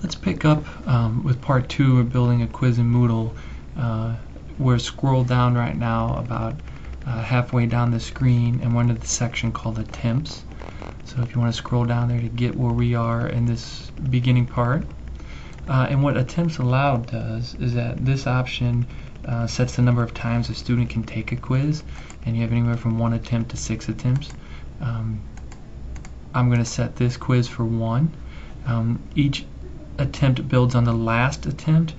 Let's pick up with part 2 of building a quiz in Moodle. We're scrolled down right now about halfway down the screen, and we're into the section called Attempts. So if you want to scroll down there to get where we are in this beginning part. And what Attempts Allowed does is that this option sets the number of times a student can take a quiz, and you have anywhere from 1 attempt to 6 attempts. I'm going to set this quiz for 1. Each attempt builds on the last attempt.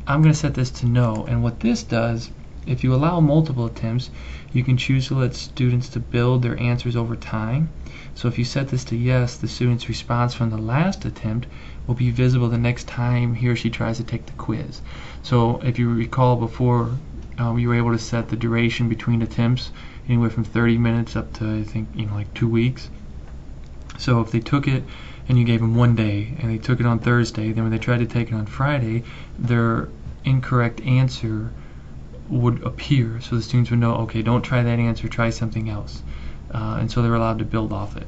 I'm going to set this to no, and what this does, if you allow multiple attempts, you can choose to let students to build their answers over time. So if you set this to yes, the student's response from the last attempt will be visible the next time he or she tries to take the quiz. So if you recall before, we were able to set the duration between attempts anywhere from 30 minutes up to, I think, like 2 weeks. So if they took it and you gave them 1 day, and they took it on Thursday, then when they tried to take it on Friday, their incorrect answer would appear, so the students would know, okay, don't try that answer, try something else. And so they're allowed to build off it.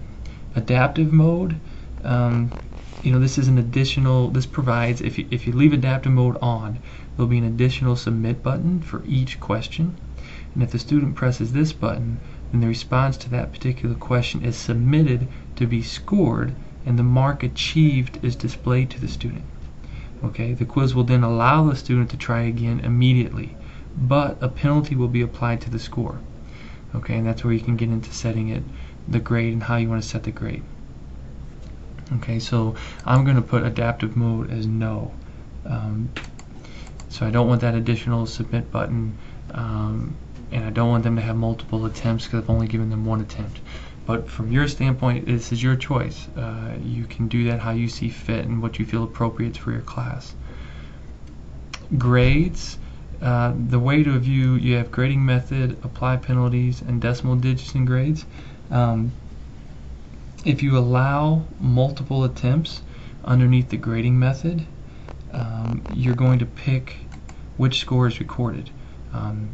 Adaptive mode, this is an additional, this provides, if you leave adaptive mode on, there'll be an additional submit button for each question. And if the student presses this button, then the response to that particular question is submitted to be scored, and the mark achieved is displayed to the student. Okay, the quiz will then allow the student to try again immediately, but a penalty will be applied to the score. Okay, and that's where you can get into setting it, the grade, and how you want to set the grade. Okay, so I'm going to put adaptive mode as no. So I don't want that additional submit button, and I don't want them to have multiple attempts because I've only given them 1 attempt. But from your standpoint, this is your choice. You can do that how you see fit and what you feel appropriate for your class. Grades. The way to view, you have grading method, apply penalties, and decimal digits in grades. If you allow multiple attempts underneath the grading method, you're going to pick which score is recorded.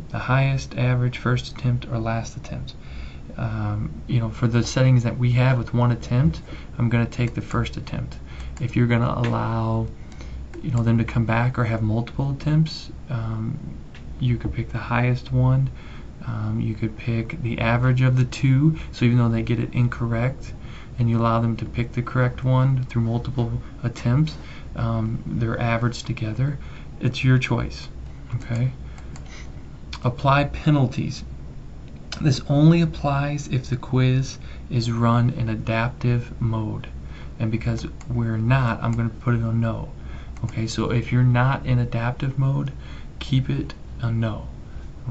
The highest, average, first attempt, or last attempt. For the settings that we have with 1 attempt, I'm going to take the first attempt. If you're going to allow them to come back or have multiple attempts, you could pick the highest one. You could pick the average of the 2, so even though they get it incorrect and you allow them to pick the correct one through multiple attempts, they're averaged together. It's your choice. Okay. Apply penalties. This only applies if the quiz is run in adaptive mode, and because we're not, I'm going to put it on no. Okay, so if you're not in adaptive mode, keep it on no.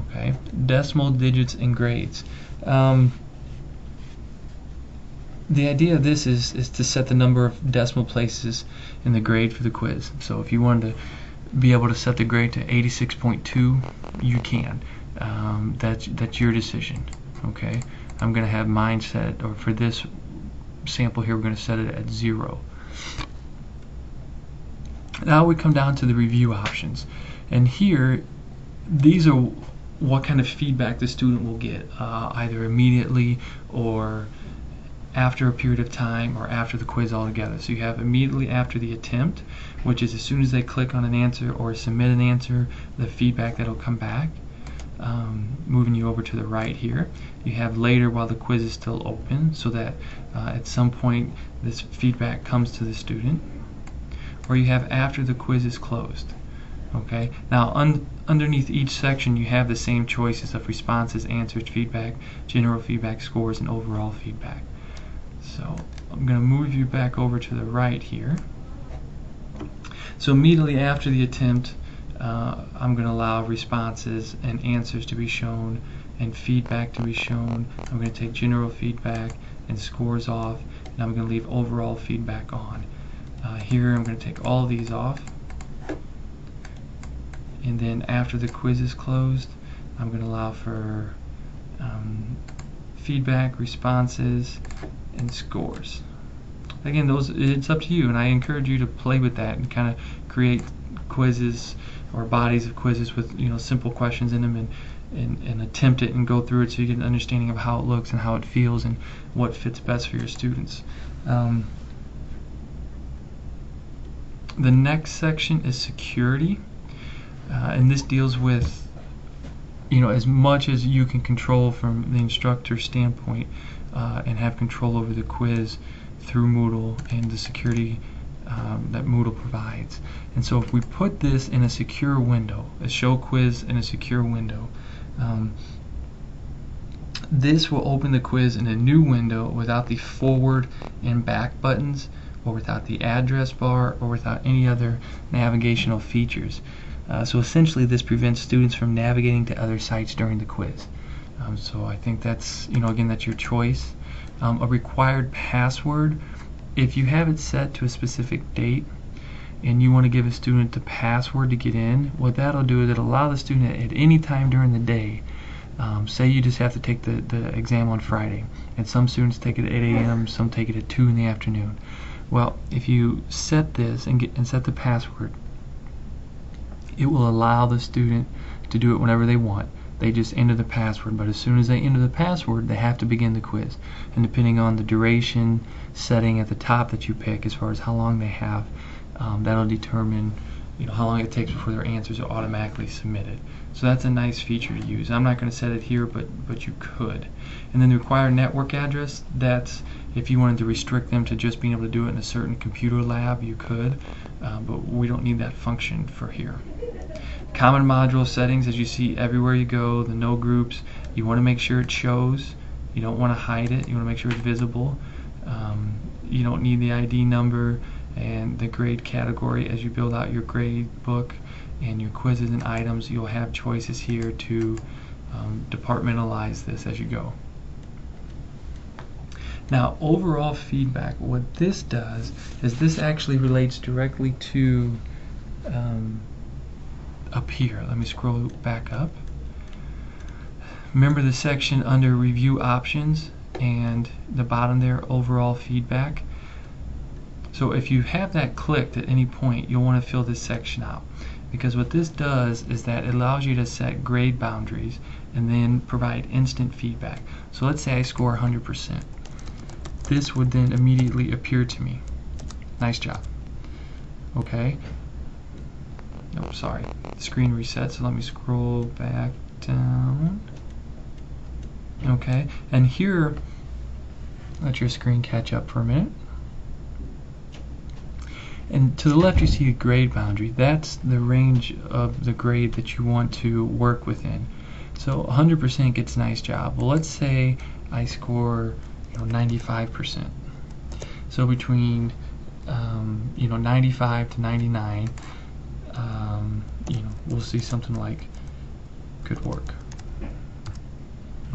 Okay, decimal digits and grades. The idea of this is to set the number of decimal places in the grade for the quiz. So if you wanted to be able to set the grade to 86.2, you can. That's your decision. Okay, I'm going to have mine set, or for this sample here, we're going to set it at 0. Now we come down to the review options, and here these are what kind of feedback the student will get, either immediately or after a period of time or after the quiz altogether. So you have immediately after the attempt, which is as soon as they click on an answer or submit an answer, the feedback that'll come back. Moving you over to the right here, you have later while the quiz is still open, so that at some point this feedback comes to the student. Or you have after the quiz is closed. Okay. Now underneath each section you have the same choices of responses, answers, feedback, general feedback, scores, and overall feedback. So I'm going to move you back over to the right here. So immediately after the attempt, I'm going to allow responses and answers to be shown and feedback to be shown. I'm going to take general feedback and scores off, and I'm going to leave overall feedback on. Here I'm going to take all of these off, and then after the quiz is closed, I'm going to allow for feedback, responses, and scores. Again, it's up to you, and I encourage you to play with that and kind of create quizzes or bodies of quizzes with simple questions in them, and attempt it and go through it so you get an understanding of how it looks and how it feels and what fits best for your students. The next section is security, and this deals with as much as you can control from the instructor's standpoint, and have control over the quiz through Moodle and the security that Moodle provides. And so if we put this in a secure window, a show quiz in a secure window, this will open the quiz in a new window without the forward and back buttons, or without the address bar, or without any other navigational features. So essentially this prevents students from navigating to other sites during the quiz. So I think that's, again, that's your choice. A required password, if you have it set to a specific date and you want to give a student the password to get in, what that'll do is it'll allow the student at any time during the day, say you just have to take the exam on Friday, and some students take it at 8 a.m., some take it at 2 in the afternoon. Well, if you set this and set the password, it will allow the student to do it whenever they want. They just enter the password, but as soon as they enter the password, they have to begin the quiz. And depending on the duration setting at the top that you pick, as far as how long they have, that'll determine how long it takes before their answers are automatically submitted. So that's a nice feature to use. I'm not going to set it here, but you could. And then the required network address, that's if you wanted to restrict them to just being able to do it in a certain computer lab, you could, but we don't need that function for here. Common module settings, as you see everywhere you go, the no groups, you want to make sure it shows. You don't want to hide it. You want to make sure it's visible. You don't need the ID number and the grade category. As you build out your grade book and your quizzes and items, you'll have choices here to departmentalize this as you go. Now, overall feedback, what this does is this actually relates directly to up here. Let me scroll back up. Remember the section under review options and the bottom there, overall feedback. So if you have that clicked at any point, you'll want to fill this section out, because what this does is that it allows you to set grade boundaries and then provide instant feedback. So let's say I score 100%. This would then immediately appear to me. Nice job. Okay. Oh, sorry. The screen reset, so let me scroll back down. Okay, and here, let your screen catch up for a minute. And to the left you see the grade boundary. That's the range of the grade that you want to work within. So 100% gets nice job. Well, let's say I score 95%. So between 95 to 99, we'll see something like good work.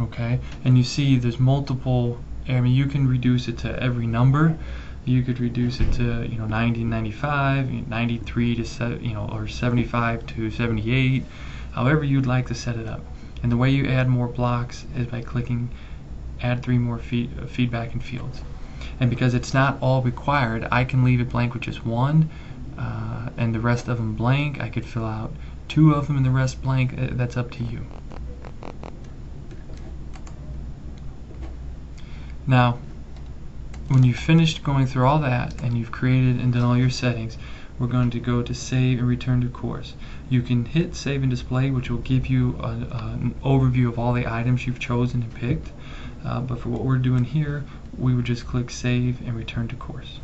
Okay, and you see there's multiple. I mean, you can reduce it to every number. You could reduce it to 90 to 95, 93 to or 75 to 78, however you'd like to set it up. And the way you add more blocks is by clicking add 3 more feedback and fields. And because it's not all required, I can leave it blank with just 1, and the rest of them blank. I could fill out 2 of them and the rest blank. That's up to you. Now, when you've finished going through all that and you've created and done all your settings, we're going to go to save and return to course. You can hit save and display, which will give you an overview of all the items you've chosen and picked. But for what we're doing here, we would just click save and return to course.